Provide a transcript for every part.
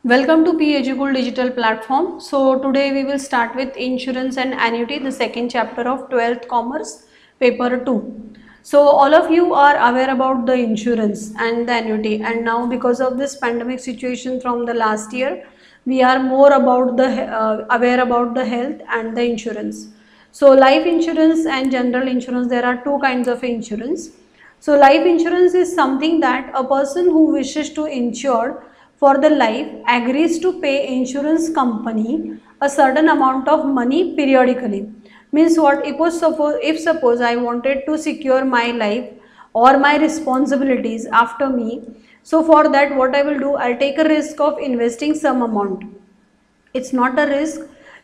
Welcome to PEducol digital platform. So today we will start with insurance and annuity, the second chapter of 12th commerce paper 2. So all of you are aware about the insurance and the annuity, and now because of this pandemic situation from the last year, we are more about the aware about the health and the insurance. So life insurance and general insurance, there are two kinds of insurance. So life insurance is something that a person who wishes to insure for the life agrees to pay insurance company a certain amount of money periodically. Means what, if suppose I wanted to secure my life or my responsibilities after me, so for that what I will do, I'll take a risk of investing some amount. It's not a risk,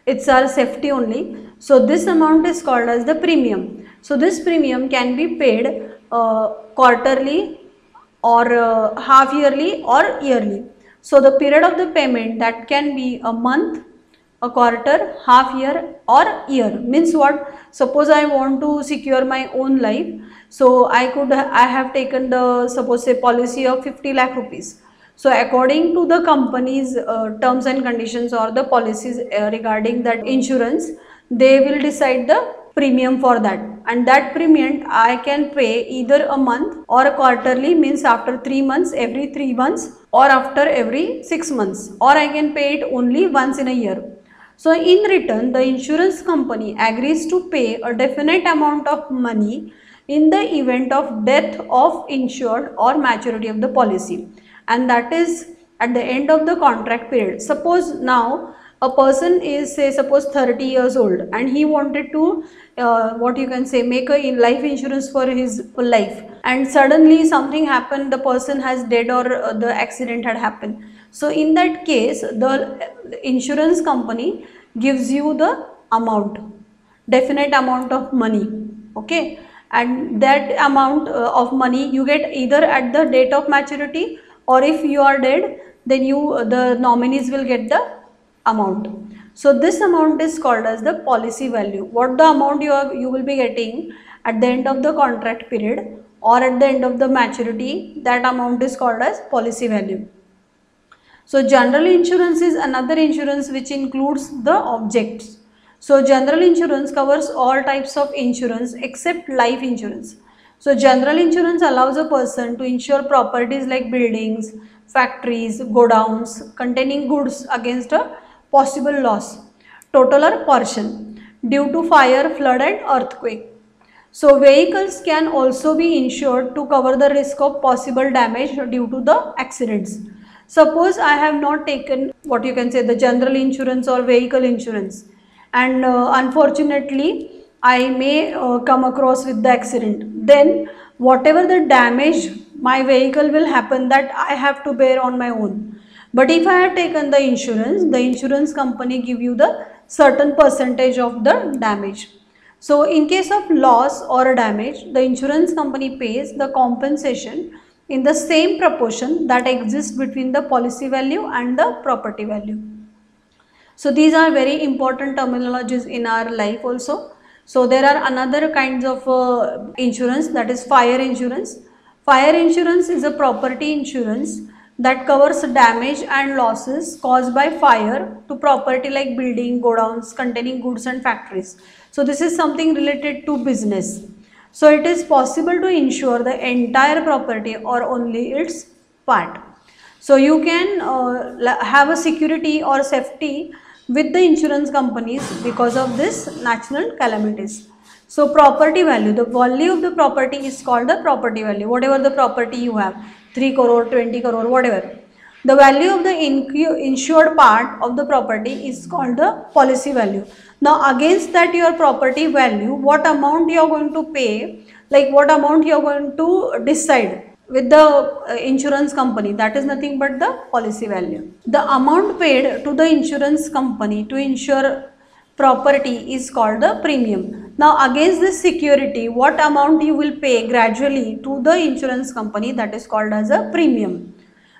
it's our safety only. So this amount is called as the premium. So this premium can be paid quarterly or half yearly or yearly. So the period of the payment, that can be a month, a quarter, half year or year. Means what, suppose I want to secure my own life, so I have taken the, suppose say, policy of 50 lakh rupees. So according to the company's terms and conditions or the policies regarding that insurance, they will decide the premium for that, and that premium I can pay either a month or a quarterly, means after 3 months, every 3 months, or after every 6 months, or I can pay it only once in a year. So in return, the insurance company agrees to pay a definite amount of money in the event of death of insured or maturity of the policy, and that is at the end of the contract period. Suppose now a person is, say, suppose 30 years old, and he wanted to what you can say, make a life insurance for his life, and suddenly something happened, the person has dead, or the accident had happened. So in that case, the insurance company gives you the amount, definite amount of money, okay, and that amount of money you get either at the date of maturity, or if you are dead, then the nominees will get the amount. So this amount is called as the policy value. What the amount you will be getting at the end of the contract period or at the end of the maturity, that amount is called as policy value. So general insurance is another insurance which includes the objects. So general insurance covers all types of insurance except life insurance. So general insurance allows a person to insure properties like buildings, factories, godowns containing goods against a possible loss, total or partial, due to fire, flood and earthquake. So vehicles can also be insured to cover the risk of possible damage due to the accidents. Suppose I have not taken, what you can say, the general insurance or vehicle insurance, and unfortunately I may come across with the accident, then whatever the damage my vehicle will happen, that I have to bear on my own. But if I have taken the insurance company give you the certain percentage of the damage. So in case of loss or damage, the insurance company pays the compensation in the same proportion that exists between the policy value and the property value. So these are very important terminologies in our life also. So there are another kinds of insurance, that is fire insurance. Fire insurance is a property insurance that covers damage and losses caused by fire to property like building, godowns containing goods and factories. So this is something related to business. So it is possible to insure the entire property or only its part. So you can have a security or safety with the insurance companies because of this natural calamities. So property value, the value of the property is called the property value. Whatever the property you have, 3 crore, 20 crore, whatever. The value of the insured part of the property is called the policy value. Now against that your property value, what amount you are going to pay, like what amount you are going to decide with the insurance company, that is nothing but the policy value. The amount paid to the insurance company to insure property is called the premium. Now against this security, what amount you will pay gradually to the insurance company, that is called as a premium.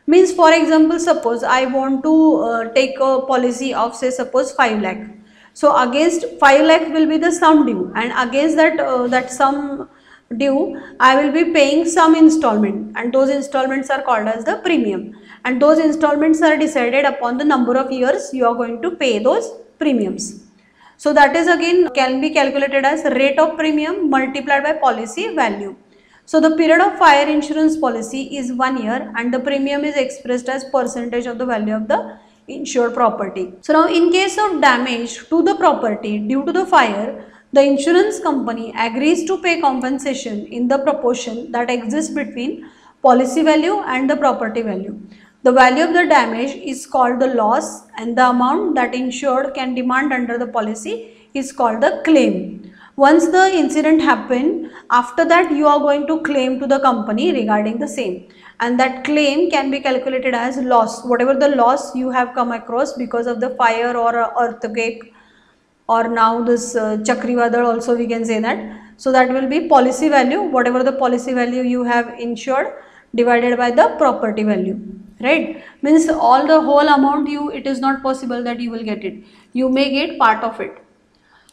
Means for example, suppose I want to take a policy of, say, suppose 5 lakh. So against 5 lakh will be the sum due, and against that that sum due, I will be paying some installment, and those installments are called as the premium, and those installments are decided upon the number of years you are going to pay those premiums. So that is again can be calculated as rate of premium multiplied by policy value. So the period of fire insurance policy is 1 year and the premium is expressed as percentage of the value of the insured property. So now in case of damage to the property due to the fire, the insurance company agrees to pay compensation in the proportion that exists between policy value and the property value. The value of the damage is called the loss and the amount that insured can demand under the policy is called the claim. Once the incident happened, after that you are going to claim to the company regarding the same, and that claim can be calculated as loss, whatever the loss you have come across because of the fire or earthquake, or now this Chakrivadal also we can say that. So that will be policy value, whatever the policy value you have insured divided by the property value, right? Means all the whole amount it is not possible that you will get it, you may get part of it.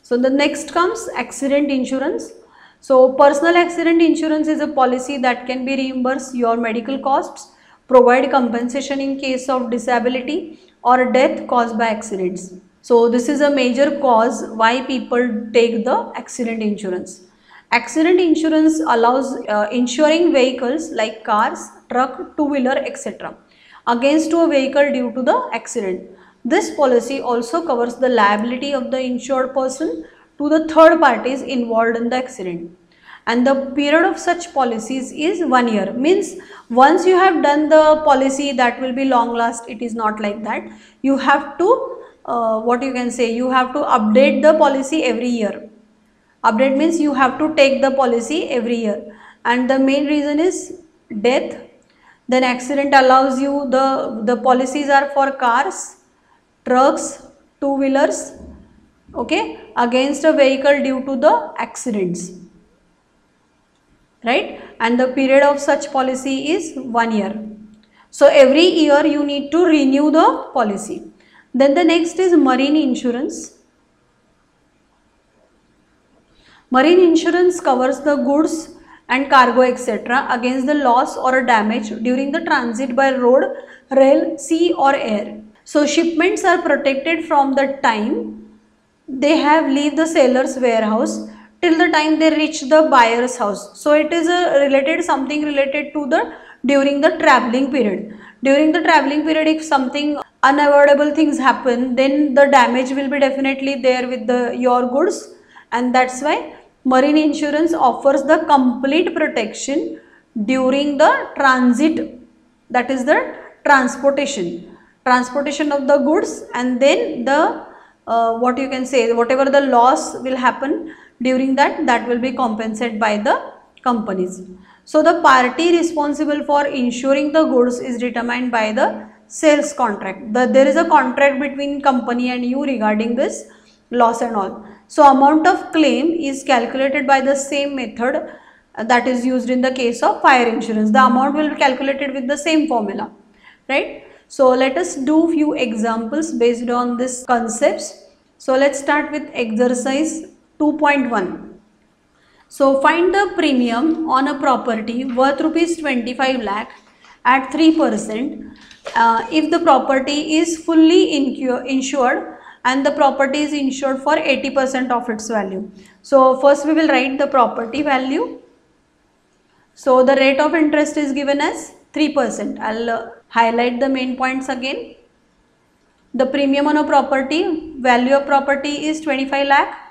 So the next comes accident insurance. So personal accident insurance is a policy that can be reimburse your medical costs, provide compensation in case of disability or death caused by accidents. So this is a major cause why people take the accident insurance. Accident insurance allows insuring vehicles like cars, truck, two-wheeler, etc. against a vehicle due to the accident. This policy also covers the liability of the insured person to the third parties involved in the accident. And the period of such policies is 1 year. Means once you have done the policy, that will be long last. It is not like that. You have to what you can say, you have to update the policy every year. Update means you have to take the policy every year, and the main reason is death. Then accident allows you the policies are for cars, trucks, two-wheelers, okay, against a vehicle due to the accidents, right? And the period of such policy is 1 year. So every year you need to renew the policy. Then the next is marine insurance. Marine insurance covers the goods and cargo etc. against the loss or damage during the transit by road, rail, sea or air. So shipments are protected from the time they have leave the seller's warehouse till the time they reach the buyer's house. So it is something related to the during the traveling period. During the traveling period, if something unavoidable things happen, then the damage will be definitely there with your goods, and that's why marine insurance offers the complete protection during the transit, that is the transportation of the goods, and then the what you can say, whatever the loss will happen during that will be compensated by the companies. So the party responsible for insuring the goods is determined by the sales contract. There is a contract between company and you regarding this loss and all. So amount of claim is calculated by the same method that is used in the case of fire insurance. The amount will be calculated with the same formula, right? So let us do few examples based on this concepts. So let's start with exercise 2.1. So find the premium on a property worth rupees 25 lakh at 3% if the property is fully insured and the property is insured for 80% of its value. So first we will write the property value. So the rate of interest is given as 3%. I'll highlight the main points again. The premium on a property, value of property is 25 lakh.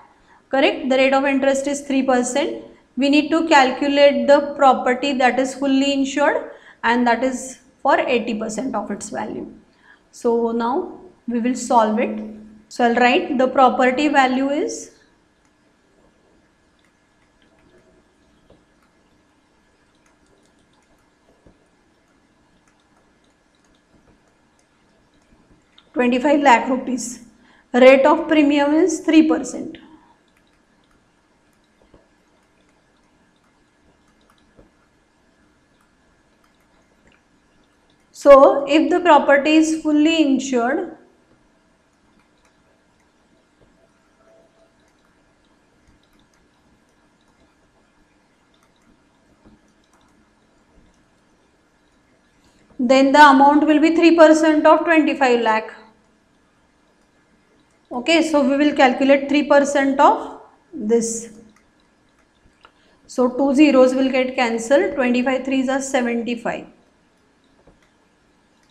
Correct, the rate of interest is 3%. We need to calculate the property that is fully insured and that is for 80% of its value. So now we will solve it. So I'll write the property value is ₹25 lakh. Rate of premium is 3%. So if the property is fully insured, then the amount will be 3% of 25 lakh. Okay, so we will calculate 3% of this. So 2 zeros will get cancelled, 25 threes are 75.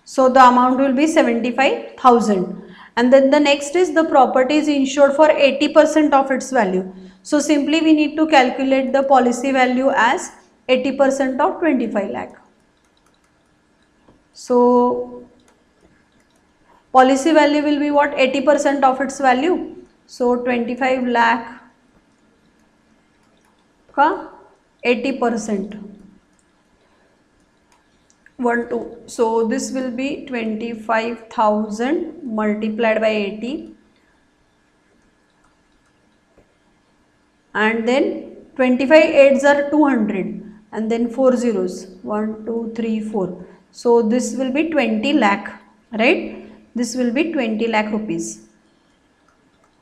So the amount will be 75,000. And then the next is the property is insured for 80% of its value. So simply we need to calculate the policy value as 80% of 25 lakh. So policy value will be what? 80% of its value. So 25 lakh ka 80%. 1 2. So this will be 25,000 multiplied by 80, and then 25 8s are 200, and then 4 zeros 1 2 3 4. So this will be 20 lakh, right? This will be 20 lakh rupees.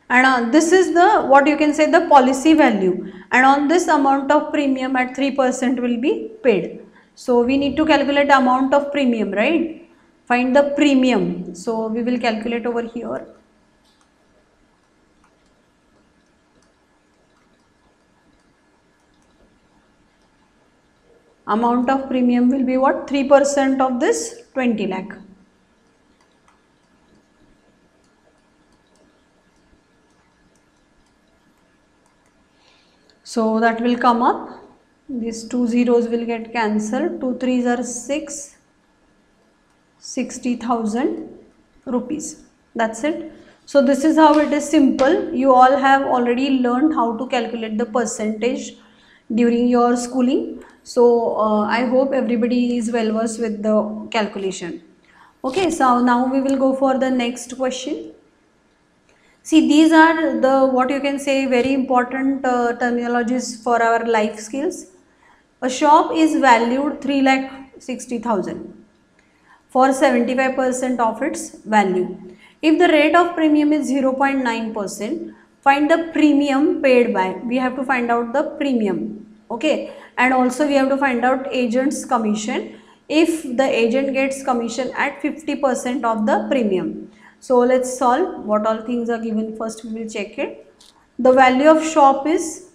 And this is the, what you can say, the policy value, and on this amount of premium at 3% will be paid. So we need to calculate the amount of premium, right? Find the premium. So we will calculate over here. Amount of premium will be what? 3% of this 20 lakh. So that will come up. These 2 zeros will get cancelled. 2 threes are 6. 60,000 rupees. That's it. So this is how it is simple. You all have already learned how to calculate the percentage during your schooling. So I hope everybody is well versed with the calculation. Okay, so now we will go for the next question. See, these are the, what you can say, very important terminologies for our life skills. A shop is valued 3,60,000 for 75% of its value. If the rate of premium is 0.9%, find the premium paid by. We have to find out the premium. Okay, and also we have to find out agent's commission if the agent gets commission at 50% of the premium. So let's solve. What all things are given, first we will check it. The value of shop is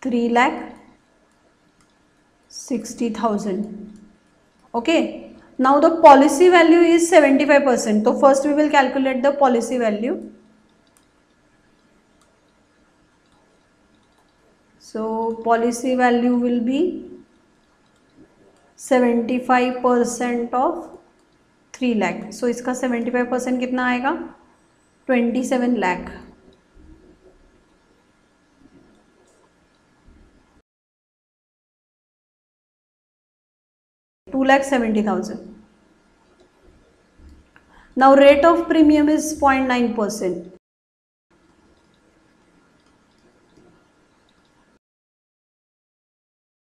3,60,000. Okay. Now the policy value is 75%. So first we will calculate the policy value. So policy value will be 75% of 3 lakh. So इसका 75% कितना आएगा? 27 lakh. $2,70,000. Now rate of premium is 0.9%.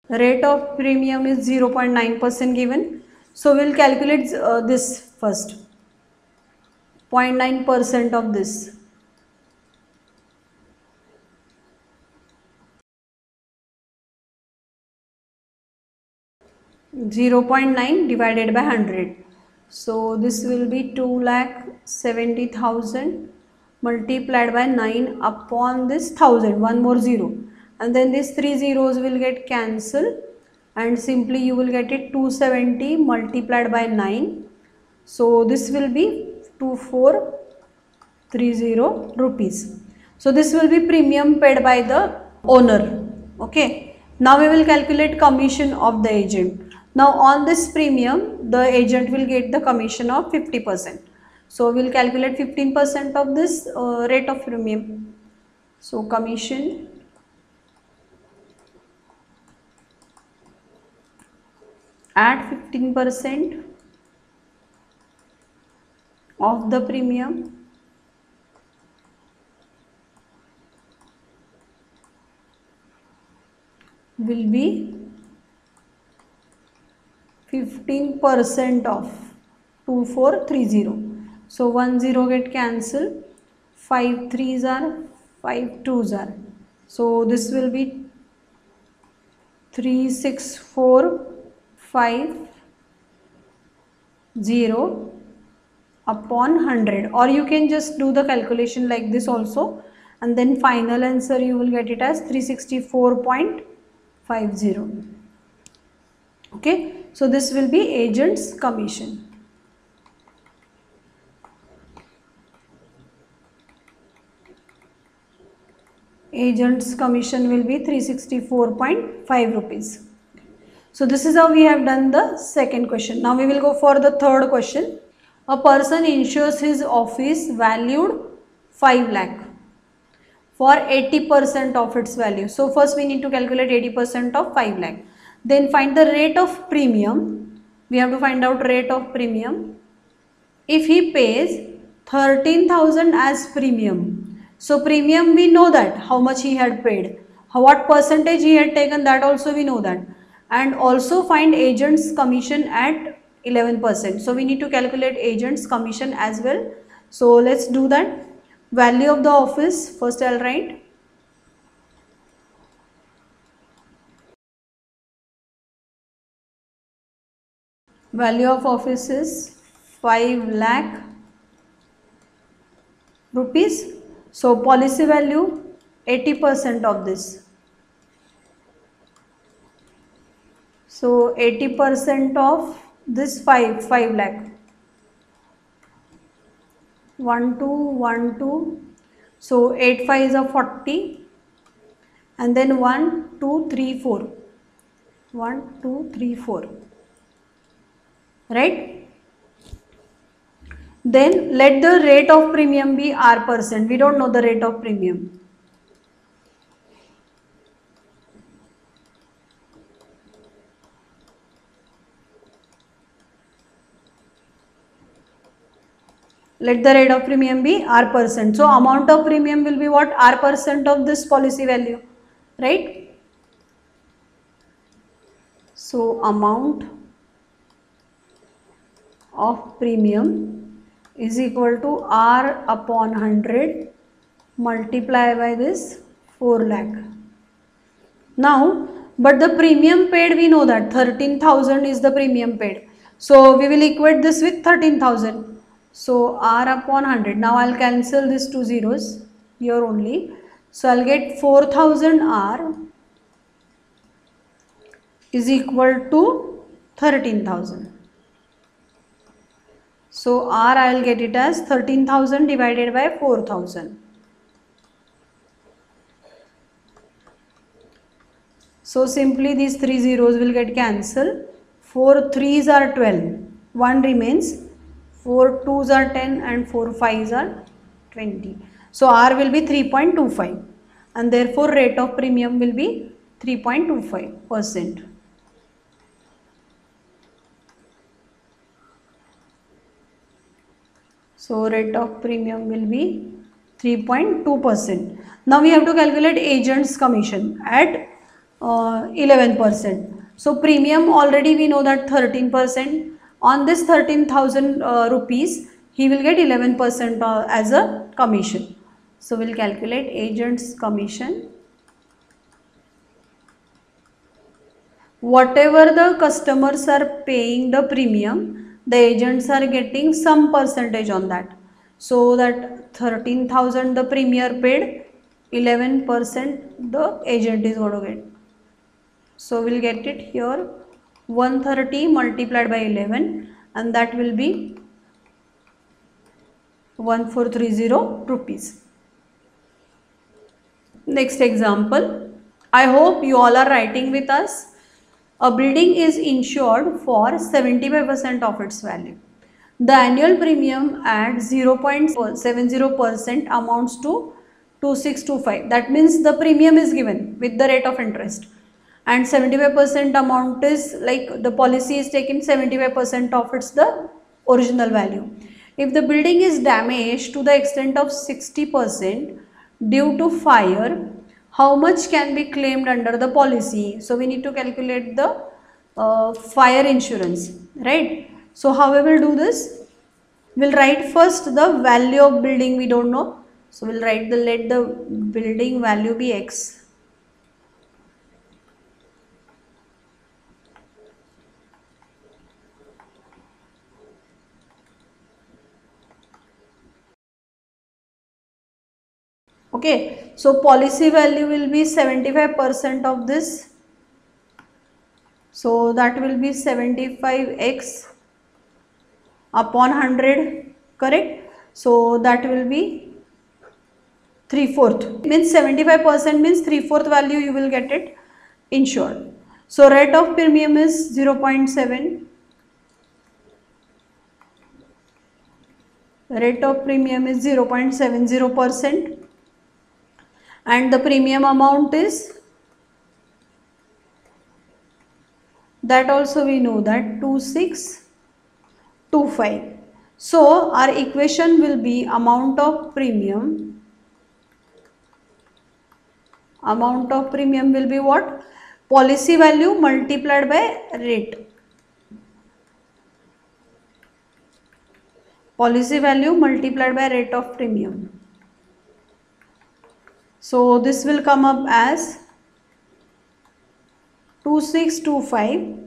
Rate of premium is 0.9% given. So we will calculate this first. 0.9% of this. $0.9 divided by 100. So this will be 2,70,000 multiplied by 9 upon this 1000, one more zero, and then these 3 zeros will get cancelled, and simply you will get it 270 multiplied by 9. So this will be 2430 rupees. So this will be premium paid by the owner. Okay. Now we will calculate commission of the agent. Now on this premium, the agent will get the commission of 50%. So we will calculate 15% of this rate of premium. So commission at 15% of the premium will be 15% of 2430. So 10 get cancelled, 5 3s are 5 2s are. So this will be 36450 upon 100, or you can just do the calculation like this also, and then final answer you will get it as 364.50. Okay, so this will be agent's commission. Agent's commission will be 364.5 rupees. So this is how we have done the second question. Now we will go for the third question. A person insures his office valued 5 lakh for 80% of its value. So first we need to calculate 80% of 5 lakh. Then find the rate of premium. We have to find out rate of premium. If he pays 13,000 as premium, so premium we know that how much he had paid, what percentage he had taken, that also we know that, and also find agent's commission at 11%. So we need to calculate agent's commission as well. So let's do that. Value of the office, first I'll write. Value of office is 5 lakh rupees. So policy value 80% of this. So 80% of this 5 lakh. 1 2 1 2. So 8 5 is a 40, and then 1 2 3 4. 1 2 3 4. Right? Then let the rate of premium be R%. We don't know the rate of premium. Let the rate of premium be R%. So amount of premium will be what? R% of this policy value, right? So amount of premium is equal to R upon 100 multiply by this 4 lakh. Now, but the premium paid, we know that 13,000 is the premium paid. So we will equate this with 13,000. So R upon 100. Now I'll cancel these two zeros here only. So I'll get 4,000 R is equal to 13,000. So R I will get it as 13,000 divided by 4,000. So simply these three zeros will get cancelled. 4 3s are 12. 1 remains. 4 2s are 10 and 4 5s are 20. So R will be 3.25, and therefore rate of premium will be 3.25%. So rate of premium will be 3.2%. Now we have to calculate agent's commission at 11%. So premium already we know that 13%. On this 13,000 rupees, he will get 11% as a commission. So we'll calculate agent's commission. Whatever the customers are paying the premium, the agents are getting some percentage on that. So that 13,000 the premier paid, 11% the agent is going to get. So we'll get it here 130 multiplied by 11, and that will be 1430 rupees. Next example. I hope you all are writing with us. A building is insured for 75% of its value. The annual premium at 0.70% amounts to 2625. That means the premium is given with the rate of interest, and 75% amount is like the policy is taken 75% of its the original value. If the building is damaged to the extent of 60% due to fire, how much can be claimed under the policy? So we need to calculate the fire insurance, right? So how we will do this? We'll write first the value of building, we don't know. So we'll write let the building value be X. Okay, so policy value will be 75% of this. So that will be 75x upon 100, correct? So that will be 3/4. Means 75% means 3/4 value you will get it insured. So rate of premium is 0.7. Rate of premium is 0.70%. And the premium amount is, that also we know that 2625. So our equation will be amount of premium will be what? Policy value multiplied by rate. Policy value multiplied by rate of premium. So this will come up as 2625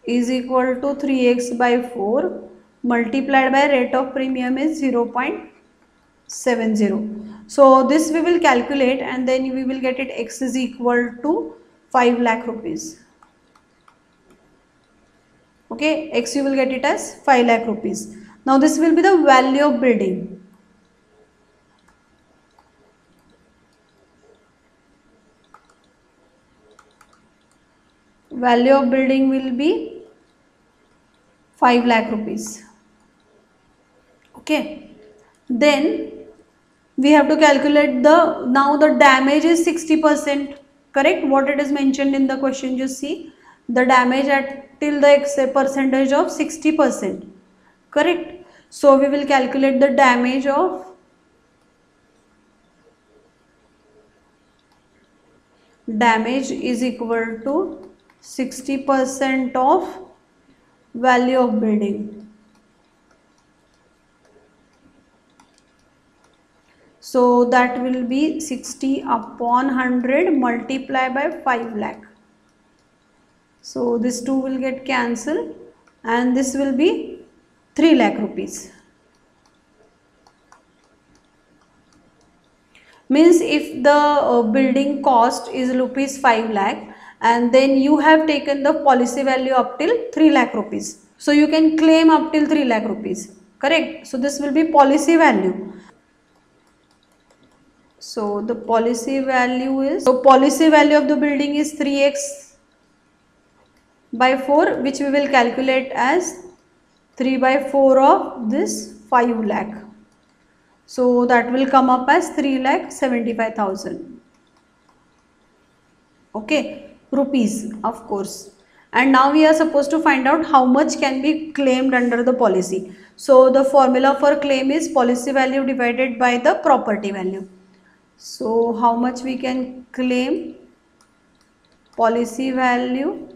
is equal to 3x by 4 multiplied by rate of premium is 0.70. So this we will calculate and then we will get it x is equal to 5 lakh rupees. Okay, x you will get it as 5 lakh rupees. Now this will be the value of building. Value of building will be 5 lakh rupees. Okay, then we have to calculate now the damage is 60%, correct? What it is mentioned in the question, just see the damage at till the percentage of 60%, correct? So we will calculate the damage is equal to 60% of value of building. So that will be 60 upon 100 multiplied by 5 lakh. So this 2 will get cancelled and this will be 3 lakh rupees. Means if the building cost is rupees 5 lakh and then you have taken the policy value up till 3 lakh rupees. So you can claim up till 3 lakh rupees, correct? So this will be policy value. So the policy value is, so policy value of the building is 3x by 4, which we will calculate as 3 by 4 of this 5 lakh. So that will come up as 3,75,000. Okay, rupees of course. And now we are supposed to find out how much can be claimed under the policy. So the formula for claim is policy value divided by the property value. So how much we can claim? Policy value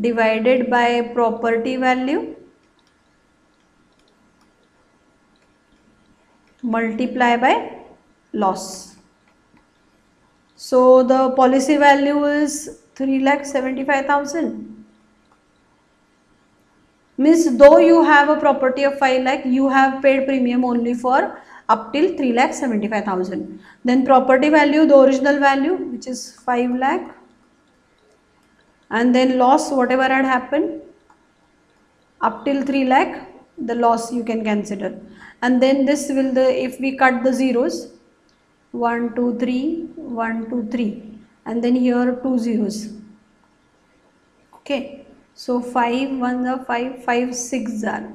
divided by property value multiply by loss. So the policy value is 3,75,000. Means though you have a property of 5 lakh, you have paid premium only for up till 3,75,000. Then property value, the original value, which is 5 lakh, and then loss whatever had happened up till 3 lakh, the loss you can consider. And then this will if we cut the zeros, 1 2 3 1 2 3 and then here 2 zeros. Okay, so 5 1 are 5 5 6 are.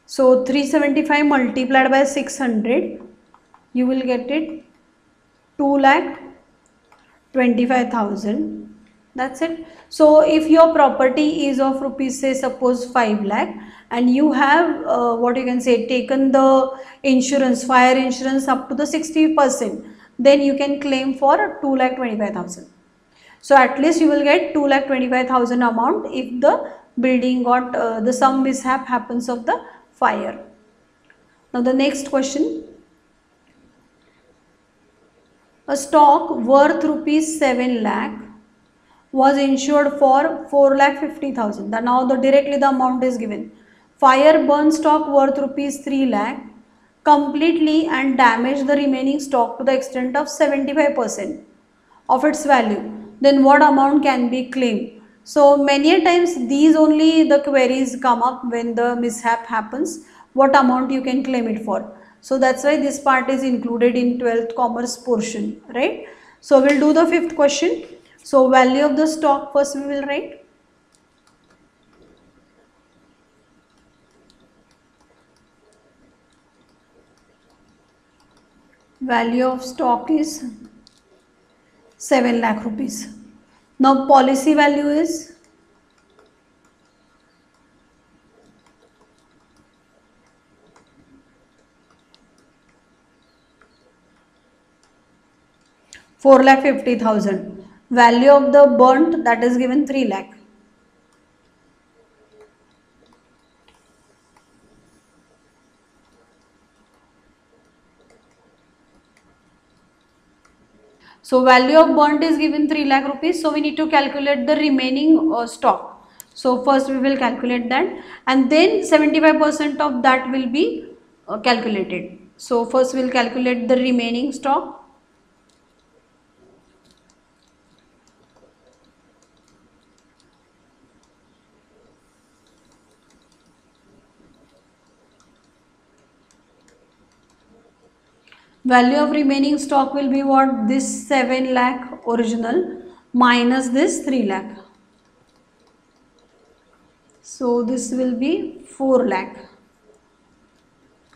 So 375 multiplied by 600, you will get it 2,25,000. That's it. So if your property is of rupees, say suppose 5 lakh, and you have what you can say, taken the insurance, fire insurance up to the 60%, then you can claim for 2,25,000. So at least you will get 2,25,000 amount if the building got some mishap happens of the fire. Now the next question, a stock worth rupees 7 lakh was insured for 4,50,000. Now directly the amount is given. Fire burned stock worth rupees 3 lakh completely and damaged the remaining stock to the extent of 75% of its value. Then what amount can be claimed? So many a times these only the queries come up when the mishap happens. What amount you can claim it for? So that's why this part is included in 12th commerce portion, right? So we'll do the 5th question. So value of the stock first we will write. Value of stock is 7 lakh rupees. Now policy value is 4,50,000. Value of the burnt, that is given 3 lakh. So value of burnt is given 3 lakh rupees. So we need to calculate the remaining stock. So first we will calculate that, and then 75% of that will be calculated. So first we will calculate the remaining stock. Value of remaining stock will be what? This 7 lakh original minus this 3 lakh. So this will be 4 lakh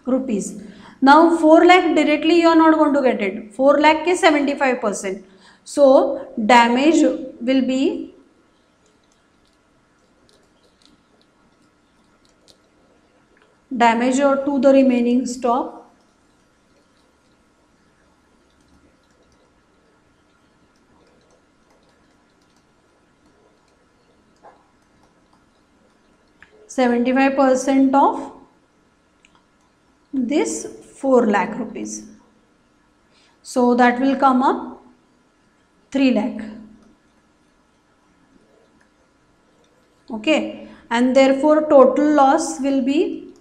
rupees. Now 4 lakh directly you are not going to get it. 4 lakh is 75%. So damage will be damage to the remaining stock. %75 of this 4 lakh rupees. So that will come up 3 lakh. Okay, and therefore total loss will be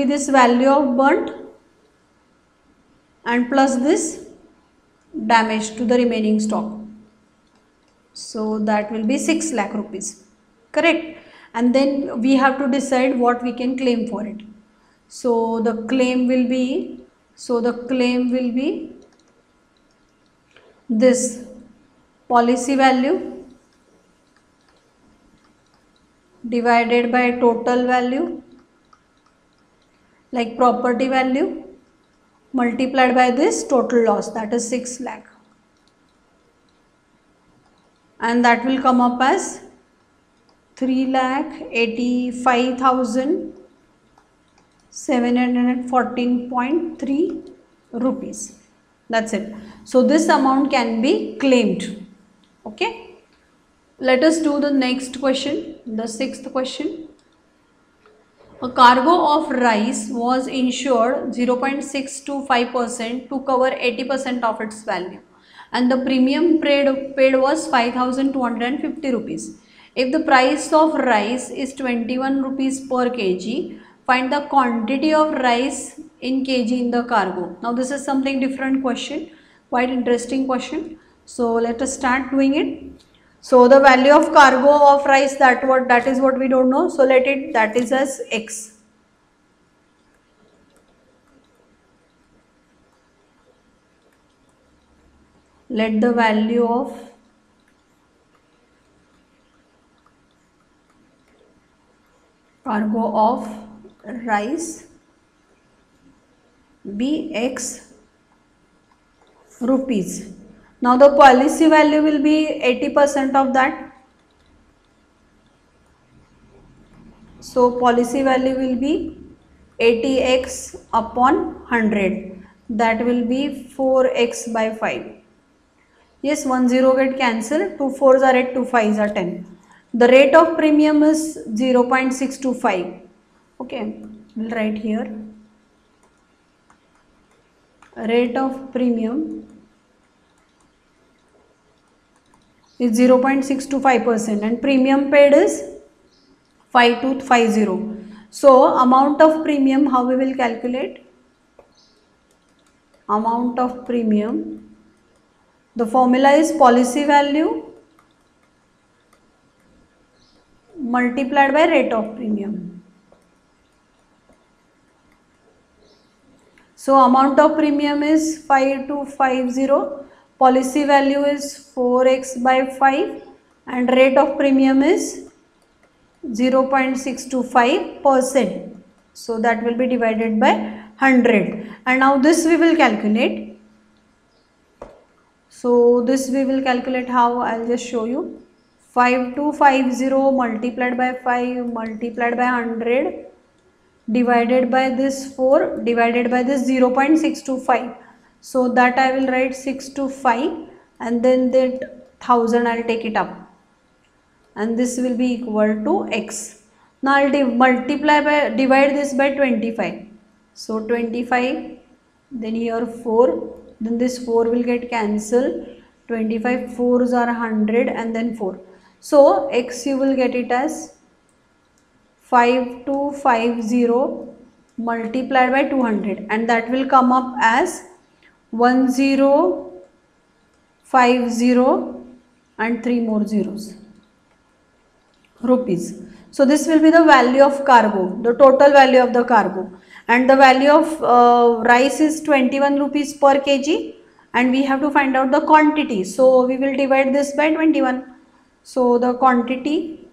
this value of burnt and plus this damage to the remaining stock. So that will be 6 lakh rupees, correct? And then we have to decide what we can claim for it. So the claim will be, this policy value divided by total value, like property value, multiplied by this total loss, that is 6 lakh. And that will come up as 3,85,714.3 rupees. That's it. So this amount can be claimed. Okay. Let us do the next question, the 6th question. A cargo of rice was insured 0.625% to cover 80% of its value, and the premium paid was 5,250 rupees. If the price of rice is 21 rupees per kg, find the quantity of rice in kg in the cargo. Now this is something different question, quite interesting question. So let us start doing it. So the value of cargo of rice, that is what we don't know. So that is as X. Let the value of cargo of rice be X rupees. Now the policy value will be 80% of that. So policy value will be 80x upon 100. That will be 4x by 5. Yes, 1 0 get cancelled, 2 4s are 8, 2 5s are 10. The rate of premium is 0.625. Okay, we'll write here. rate of premium is 0.625% and premium paid is 5250. So amount of premium, how we will calculate? Amount of premium, the formula is policy value multiplied by rate of premium. So amount of premium is 5250, policy value is 4x by 5 and rate of premium is 0.625%. So that will be divided by 100 and now this we will calculate. So this we will calculate how, I will just show you. 5250 multiplied by 5 multiplied by 100 divided by this 4 divided by this 0.625. So that I will write 625 and then that 1000 I will take it up and this will be equal to x. Now I will divide this by 25. So 25, then here 4, then this 4 will get cancelled. 25 4s are 100 and then 4. So x you will get it as 5250 multiplied by 200 and that will come up as 1050 and 3 more zeros rupees. So this will be the value of cargo, the total value of the cargo, and the value of rice is 21 rupees per kg and we have to find out the quantity. So we will divide this by 21. So the quantity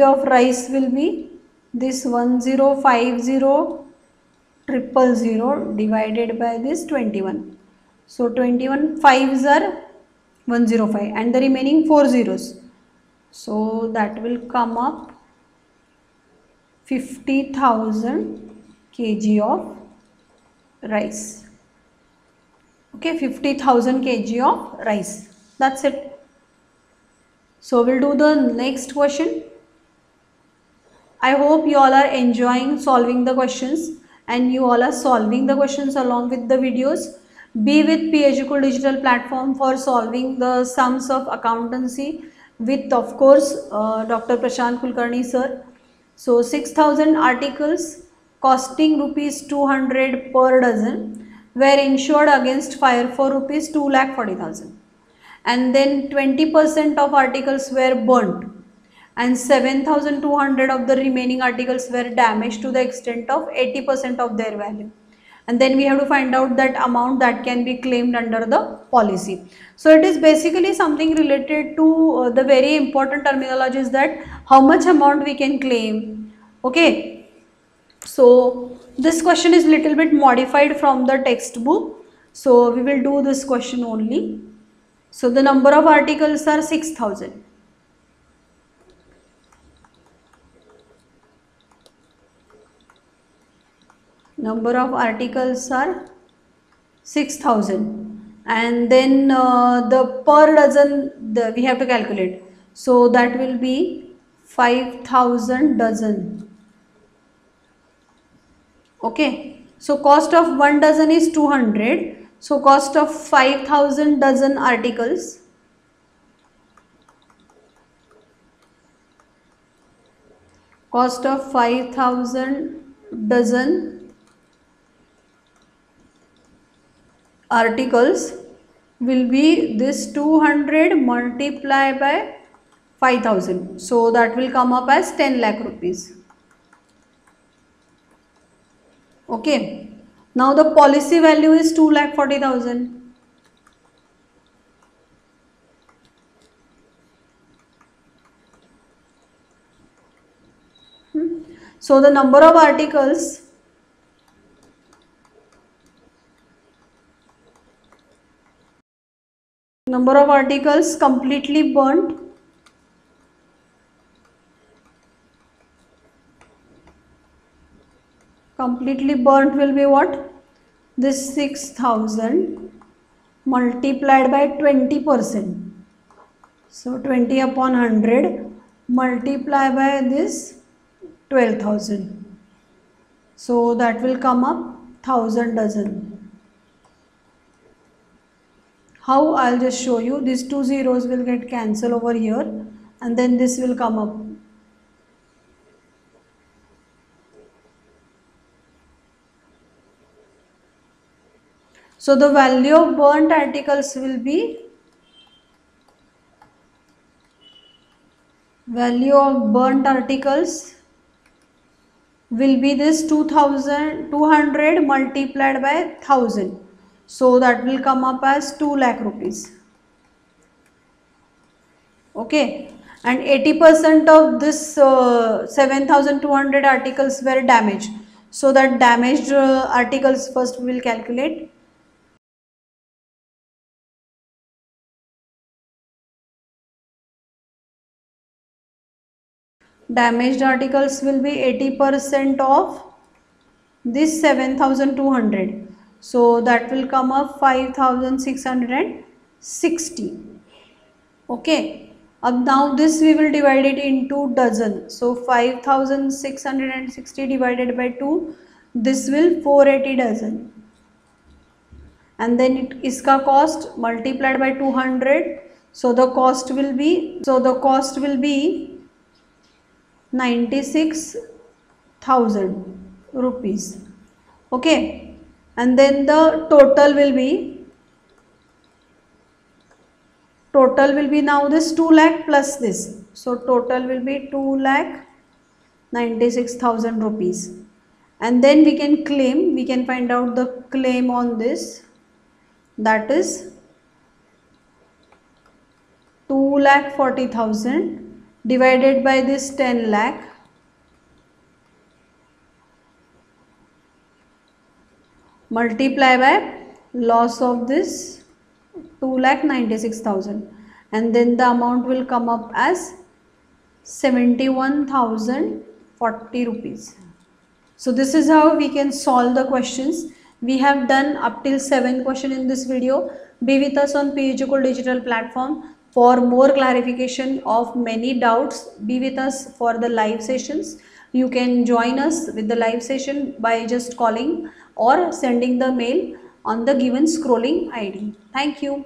of rice will be this 1050 000 divided by this 21. So 21 5s are 105 and the remaining 4 zeros. So that will come up 50,000 kg of rice. Okay, 50,000 kg of rice. That's it. So we'll do the next question. I hope you all are enjoying solving the questions and you all are solving the questions along with the videos. Be with PHDcool digital platform for solving the sums of accountancy with, of course, Dr. Prashant Kulkarni sir. So 6,000 articles costing rupees 200 per dozen were insured against fire for rupees 2,40,000 and then 20% of articles were burnt and 7,200 of the remaining articles were damaged to the extent of 80% of their value. And then we have to find out that amount that can be claimed under the policy. So it is basically something related to the very important terminology is that how much amount we can claim. Okay. So this question is little bit modified from the textbook. So we will do this question only. So the number of articles are 6,000. Number of articles are 6,000 and then the per dozen we have to calculate. So that will be 5,000 dozen. Okay. So cost of 1 dozen is 200. So cost of 5,000 dozen articles cost of 5,000 dozen articles will be this 200 multiplied by 5,000. So that will come up as 10 lakh rupees. Okay. Now the policy value is 2,40,000. So the number of articles completely burnt will be what? This 6,000 multiplied by 20%. So 20 upon 100 multiply by this 12,000. So that will come up 1000 dozen. How? I'll just show you. These two zeros will get cancelled over here and then this will come up. So the value of burnt articles will be this 200 multiplied by 1000. So that will come up as 2 lakh rupees. Okay, and 80% of this 7200 articles were damaged. So that damaged articles first we will calculate. Damaged articles will be 80% of this 7200. So that will come up 5660. Okay. Now this we will divide it into dozen. So 5660 divided by 2. This will 480 dozen. And then iska cost multiplied by 200. So the cost will be 96,000 rupees. Okay, and then the total will be now this 2 lakh plus this. So total will be 2,96,000 rupees. And then we can find out the claim on this. That is 2,40,000 divided by this 10 lakh. Multiply by loss of this 2,96,000 and then the amount will come up as 71,040 rupees. So this is how we can solve the questions. We have done up till 7 questions in this video. Be with us on PHUcool digital platform for more clarification of many doubts. Be with us for the live sessions. You can join us with the live session by just calling or sending the mail on the given scrolling ID. Thank you.